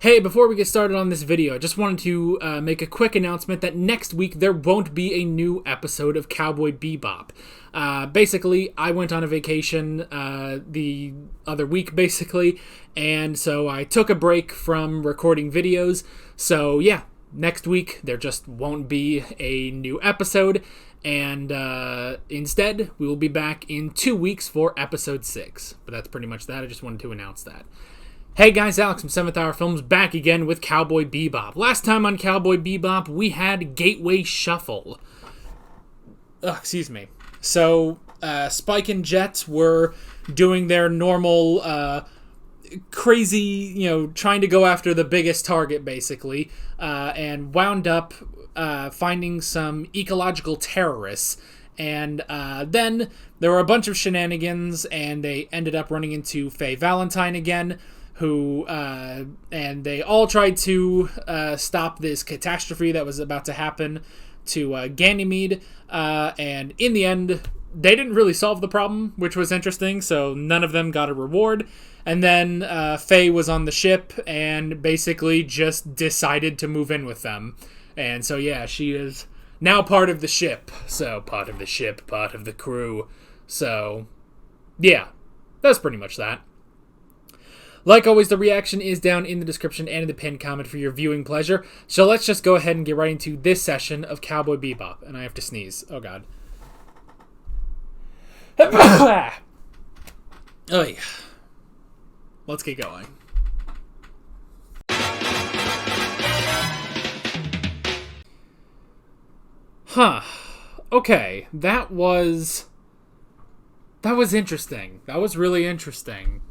Hey, before we get started on this video, I just wanted to make a quick announcement that next week there won't be a new episode of Cowboy Bebop. Basically, I went on a vacation the other week, basically, and so I took a break from recording videos. So yeah, next week there just won't be a new episode, and instead we will be back in 2 weeks for episode 6. But that's pretty much that. I just wanted to announce that. Hey guys, Alex from 7th Hour Films back again with Cowboy Bebop. Last time on Cowboy Bebop, we had Gateway Shuffle. Excuse me. So, Spike and Jet were doing their normal, crazy, trying to go after the biggest target, basically, and wound up finding some ecological terrorists. And then there were a bunch of shenanigans, and they ended up running into Faye Valentine again, who, and they all tried to stop this catastrophe that was about to happen to Ganymede, and in the end, they didn't really solve the problem, which was interesting, so none of them got a reward, and then Faye was on the ship, and basically just decided to move in with them, and so yeah, she is now part of the ship, so part of the ship, part of the crew, so yeah, that's pretty much that. Like always, the reaction is down in the description and in the pinned comment for your viewing pleasure. So let's just go ahead and get right into this session of Cowboy Bebop. And I have to sneeze. Oh, God. Oh, yeah. Let's get going. Huh. Okay. That was interesting. That was really interesting.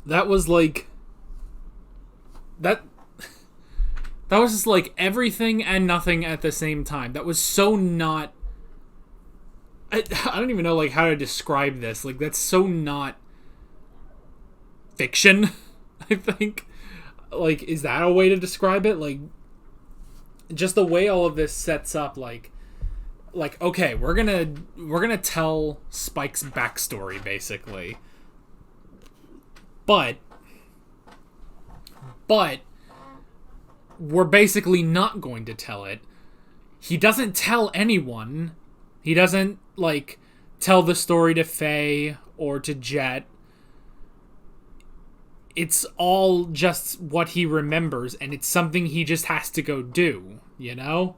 That was like... That was just like everything and nothing at the same time. That was so not... I don't even know like how to describe this. Like, that's so not fiction, I think. Like, is that a way to describe it? Like, just the way all of this sets up, like okay, we're gonna tell Spike's backstory, basically. But we're basically not going to tell it. He doesn't tell anyone. He doesn't, like, tell the story to Faye or to Jet. It's all just what he remembers, and it's something he just has to go do, you know?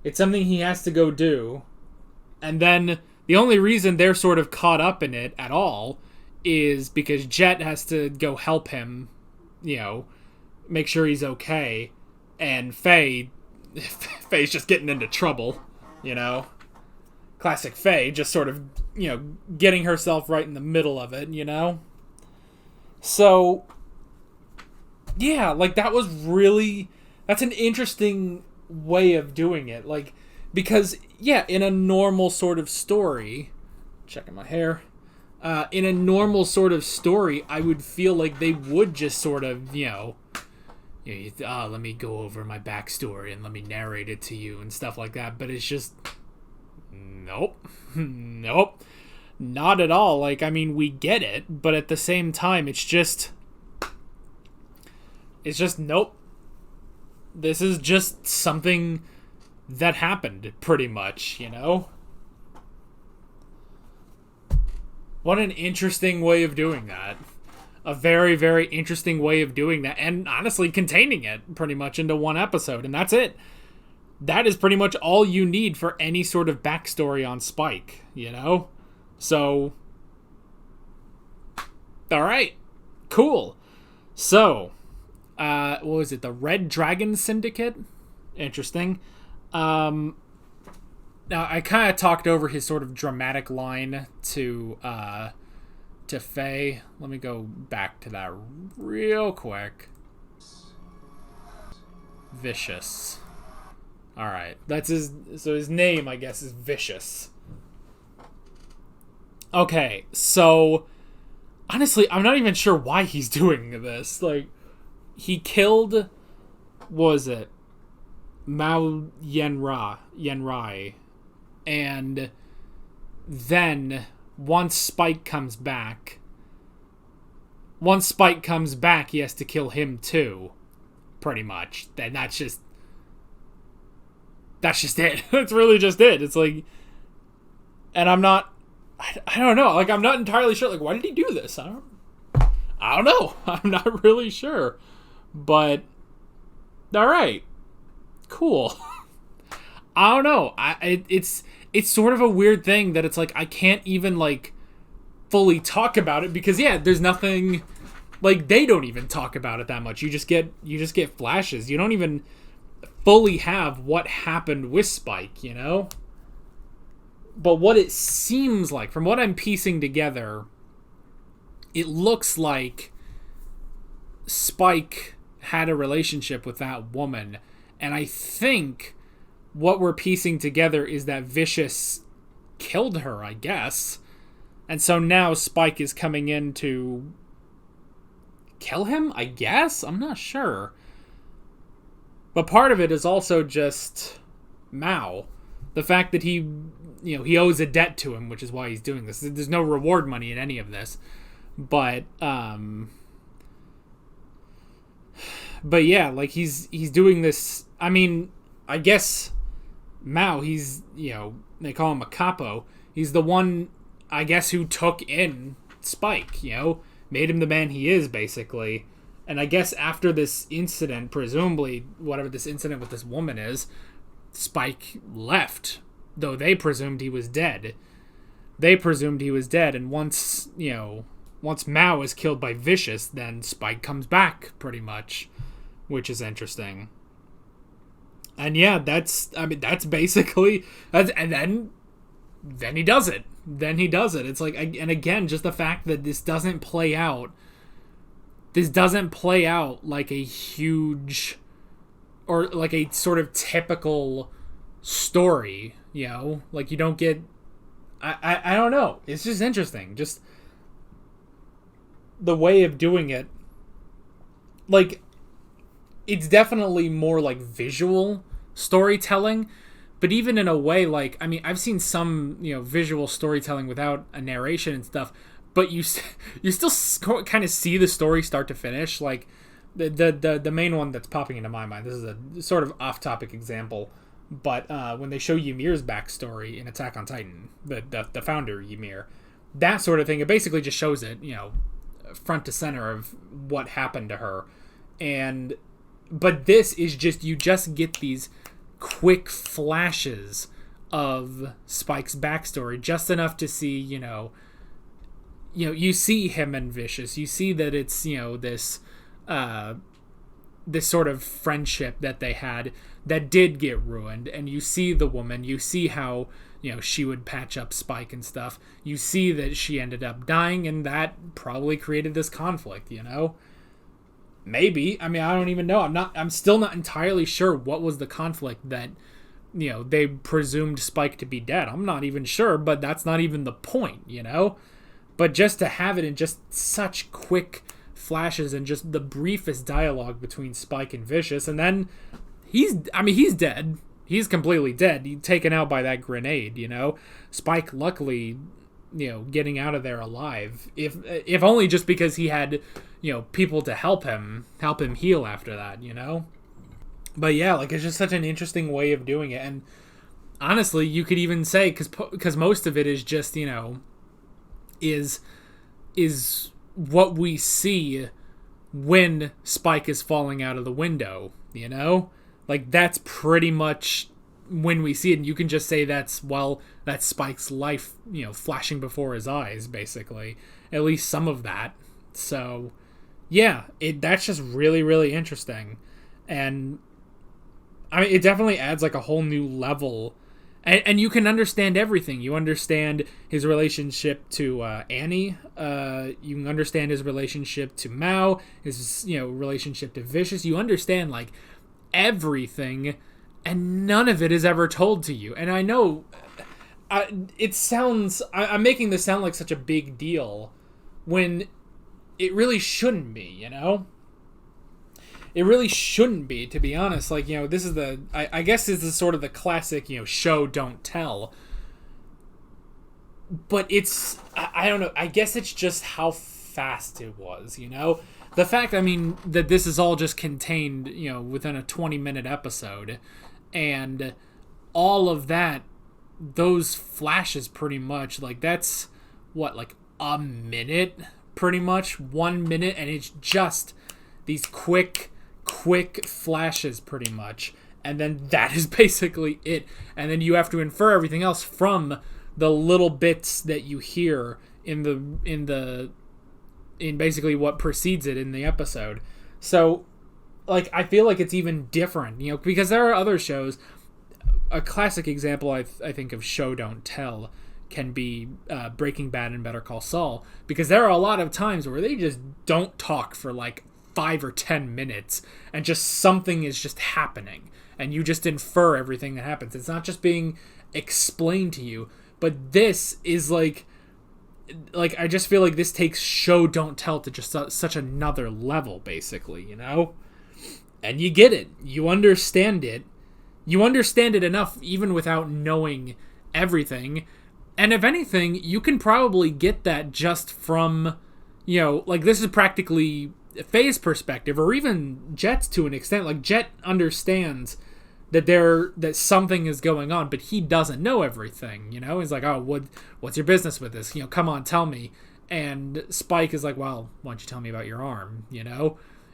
It's something he has to go do. And then the only reason they're sort of caught up in it at all is because Jet has to go help him, make sure he's okay. And Faye's just getting into trouble, Classic Faye, just sort of, getting herself right in the middle of it, So, yeah, like, that's an interesting way of doing it. Like, because, yeah, in a normal sort of story, checking my hair, in a normal sort of story, I would feel like they would just sort of, let me go over my backstory and let me narrate it to you and stuff like that. But it's just, nope, not at all. Like, I mean, we get it, but at the same time, it's just, nope. This is just something that happened, pretty much, What an interesting way of doing that. A very, very interesting way of doing that. And honestly, containing it pretty much into one episode. And that's it. That is pretty much all you need for any sort of backstory on Spike, So, alright. Cool. So, what was it? The Red Dragon Syndicate? Interesting. Now, I kind of talked over his sort of dramatic line to Faye. Let me go back to that real quick. Vicious. Alright. So his name, I guess, is Vicious. Okay, so, honestly, I'm not even sure why he's doing this. Like, he killed, what was it? Yenrai. And then once Spike comes back, he has to kill him too, pretty much. Then that's just it. That's really just it. It's like, and I don't know. Like, I'm not entirely sure. Like, why did he do this? I don't know. I'm not really sure. But, all right. Cool. I don't know. It's sort of a weird thing that it's like, I can't even, like, fully talk about it because, yeah, there's nothing, like, they don't even talk about it that much. You just get flashes. You don't even fully have what happened with Spike, you know? But what it seems like, from what I'm piecing together, it looks like Spike had a relationship with that woman. And I think what we're piecing together is that Vicious killed her, I guess. And so now Spike is coming in to kill him, I guess? I'm not sure. But part of it is also just Mao. The fact that he owes a debt to him, which is why he's doing this. There's no reward money in any of this. But yeah, like he's doing this. I mean, I guess Mao, he's, they call him a capo. He's the one, I guess, who took in Spike, made him the man he is, basically. And I guess after this incident, presumably, whatever this incident with this woman is, Spike left, though they presumed he was dead. And once Mao is killed by Vicious, then Spike comes back, pretty much, which is interesting. And yeah, that's basically, and then he does it. It's like, and again, just the fact that this doesn't play out like a huge, or like a sort of typical story, like you don't get, I don't know. It's just interesting. Just the way of doing it. Like, it's definitely more like visual storytelling, but even in a way, like, I mean, I've seen some, visual storytelling without a narration and stuff, but you still kind of see the story start to finish. Like, the main one that's popping into my mind, this is a sort of off-topic example, but when they show Ymir's backstory in Attack on Titan, the founder, Ymir, that sort of thing, it basically just shows it, front to center of what happened to her. But this is just, you just get these quick flashes of Spike's backstory, just enough to see, you see him and Vicious, you see that it's, this sort of friendship that they had that did get ruined, and you see the woman, you see how, she would patch up Spike and stuff, you see that she ended up dying, and that probably created this conflict, Maybe. I mean, I don't even know. I'm still not entirely sure what was the conflict that, they presumed Spike to be dead. I'm not even sure, but that's not even the point, But just to have it in just such quick flashes and just the briefest dialogue between Spike and Vicious, and then he's dead. He's completely dead. He's taken out by that grenade, Spike, luckily, getting out of there alive. If only just because he had, people to help him heal after that, But yeah, like, it's just such an interesting way of doing it. And honestly, you could even say, because most of it is just, is what we see when Spike is falling out of the window, Like, that's pretty much when we see it, and you can just say that's Spike's life, flashing before his eyes, basically. At least some of that. So, yeah, that's just really, really interesting. And, I mean, it definitely adds, like, a whole new level. And you can understand everything. You understand his relationship to Annie. You can understand his relationship to Mao. His, relationship to Vicious. You understand, like, everything, and none of it is ever told to you. And I know it sounds, I'm making this sound like such a big deal when it really shouldn't be, It really shouldn't be, to be honest. Like, this is I guess this is sort of the classic, show, don't tell. but I don't know. I guess it's just how fast it was, The fact, that this is all just contained, within a 20-minute episode, and all of that, those flashes pretty much, like, that's, what, like, a minute, pretty much, 1 minute, and it's just these quick flashes, pretty much, and then that is basically it, and then you have to infer everything else from the little bits that you hear in basically what precedes it in the episode. So, like, I feel like it's even different, because there are other shows. A classic example I think of show don't tell can be Breaking Bad and Better Call Saul, because there are a lot of times where they just don't talk for like 5 or 10 minutes and just something is just happening and you just infer everything that happens. It's not just being explained to you, but this is like I just feel like this takes show don't tell to just such another level, basically, and you get it, you understand it enough even without knowing everything. And if anything, you can probably get that just from, like, this is practically Faye's perspective, or even Jet's to an extent. Like, Jet understands that something is going on, but he doesn't know everything, He's like, oh, what's your business with this? Come on, tell me. And Spike is like, well, why don't you tell me about your arm,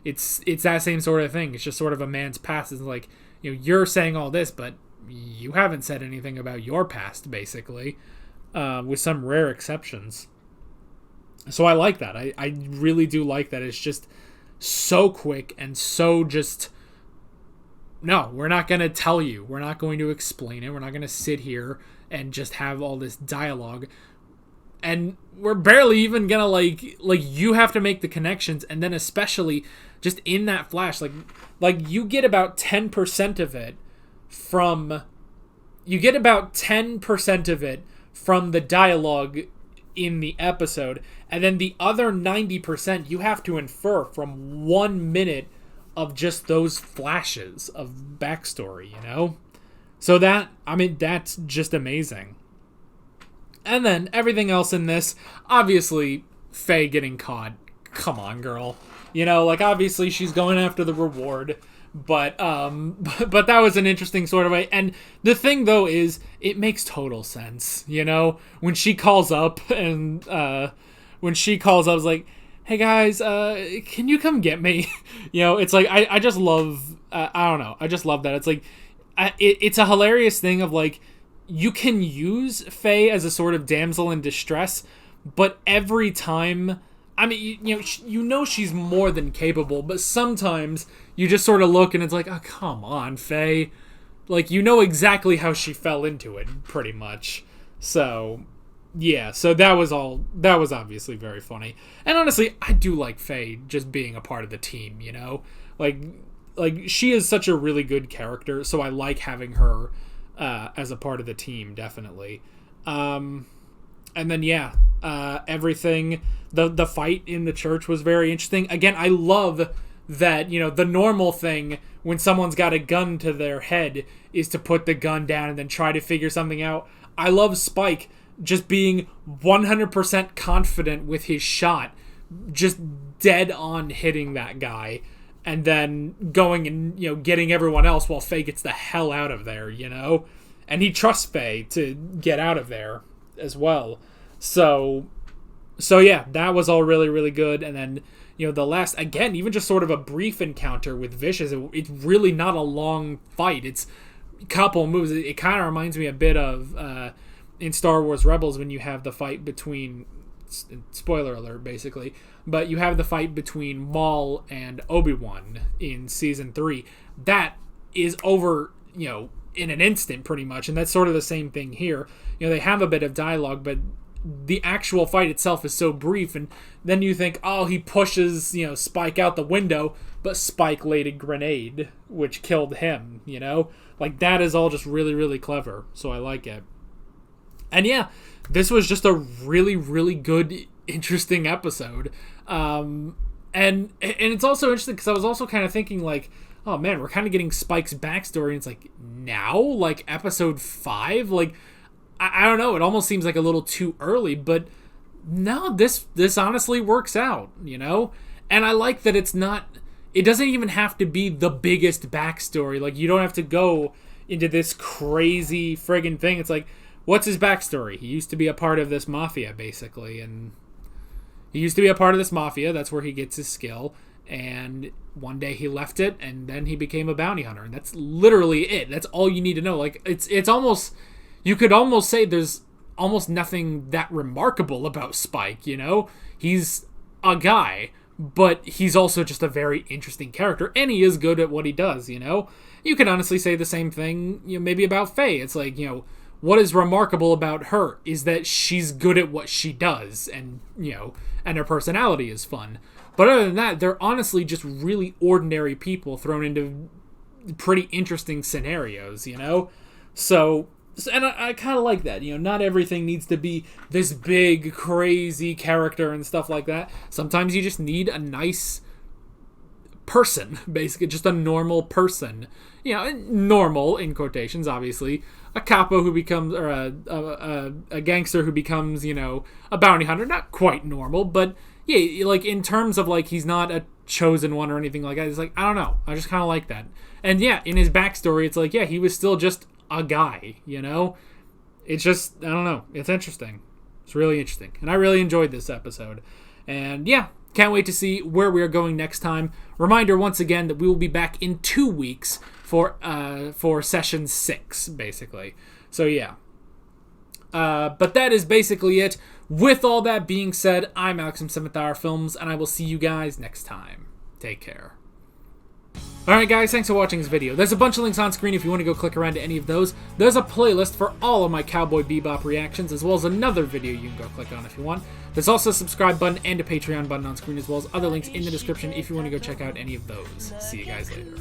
It's that same sort of thing. It's just sort of a man's past. It's like, you're saying all this, but you haven't said anything about your past, basically, with some rare exceptions. So I like that. I really do like that. It's just so quick and so just, no, we're not going to tell you. We're not going to explain it. We're not going to sit here and just have all this dialogue. And we're barely even going to, like you have to make the connections. And then especially just in that flash, like you get about 10% of it from the dialogue in the episode, and then the other 90% you have to infer from 1 minute of just those flashes of backstory, So that's just amazing. And then everything else in this, obviously, Faye getting caught. Come on, girl. Obviously she's going after the reward, but that was an interesting sort of way. And the thing, though, is it makes total sense, when she calls up and, I was like, hey guys, can you come get me? It's like, I just love, I don't know. I just love that. It's like, it's a hilarious thing of like, you can use Faye as a sort of damsel in distress, but every time, she's more than capable, but sometimes you just sort of look and it's like, oh, come on, Faye. Like, exactly how she fell into it, pretty much. So, yeah, so that was obviously very funny. And honestly, I do like Faye just being a part of the team, Like, she is such a really good character, so I like having her as a part of the team, definitely. And then, yeah, everything, the fight in the church was very interesting. Again, I love that, the normal thing when someone's got a gun to their head is to put the gun down and then try to figure something out. I love Spike just being 100% confident with his shot, just dead on hitting that guy, and then going and, getting everyone else while Faye gets the hell out of there, And he trusts Faye to get out of there as well. So yeah, that was all really, really good. And then, the last, again, even just sort of a brief encounter with Vicious, it's really not a long fight. It's a couple moves. It kind of reminds me a bit of in Star Wars Rebels when you have the fight between, spoiler alert, basically, but you have the fight between Maul and Obi-Wan in Season 3. That is over, in an instant, pretty much, and that's sort of the same thing here. They have a bit of dialogue, but the actual fight itself is so brief, and then you think, oh, he pushes, Spike out the window, but Spike laid a grenade, which killed him, Like, that is all just really, really clever, so I like it. And yeah, this was just a really, really good, interesting episode. And it's also interesting because I was also kind of thinking, like, oh man, we're kind of getting Spike's backstory, and it's like, now? Like, episode 5? Like, I don't know, it almost seems like a little too early, but no, this honestly works out, you know? And I like that it doesn't even have to be the biggest backstory. Like, you don't have to go into this crazy friggin' thing. It's like, what's his backstory? He used to be a part of this mafia, basically, and that's where he gets his skill, and one day he left it, and then he became a bounty hunter, and that's literally it. That's all you need to know. Like, it's almost, you could almost say there's almost nothing that remarkable about Spike, you know? He's a guy, but he's also just a very interesting character, and he is good at what he does, you know? You can honestly say the same thing, you know, maybe about Faye. It's like, you know, what is remarkable about her is that she's good at what she does, and, you know, and her personality is fun. But other than that, they're honestly just really ordinary people thrown into pretty interesting scenarios, you know? So, and I kind of like that, you know, not everything needs to be this big, crazy character and stuff like that. Sometimes you just need a nice person, basically, just a normal person. You know, normal, in quotations, obviously. A capo who becomes, or a gangster who becomes, you know, a bounty hunter. Not quite normal, but, yeah, like, in terms of, like, he's not a chosen one or anything like that. It's like, I don't know. I just kind of like that. And, yeah, in his backstory, it's like, yeah, he was still just a guy, you know? It's just, I don't know. It's interesting. It's really interesting. And I really enjoyed this episode. And yeah, can't wait to see where we are going next time. Reminder once again that we will be back in 2 weeks for session 6, basically. So yeah. But that is basically it. With all that being said, I'm Alex from 7th Hour Films, and I will see you guys next time. Take care. Alright guys, thanks for watching this video. There's a bunch of links on screen if you want to go click around to any of those. There's a playlist for all of my Cowboy Bebop reactions, as well as another video you can go click on if you want. There's also a subscribe button and a Patreon button on screen, as well as other links in the description if you want to go check out any of those. See you guys later.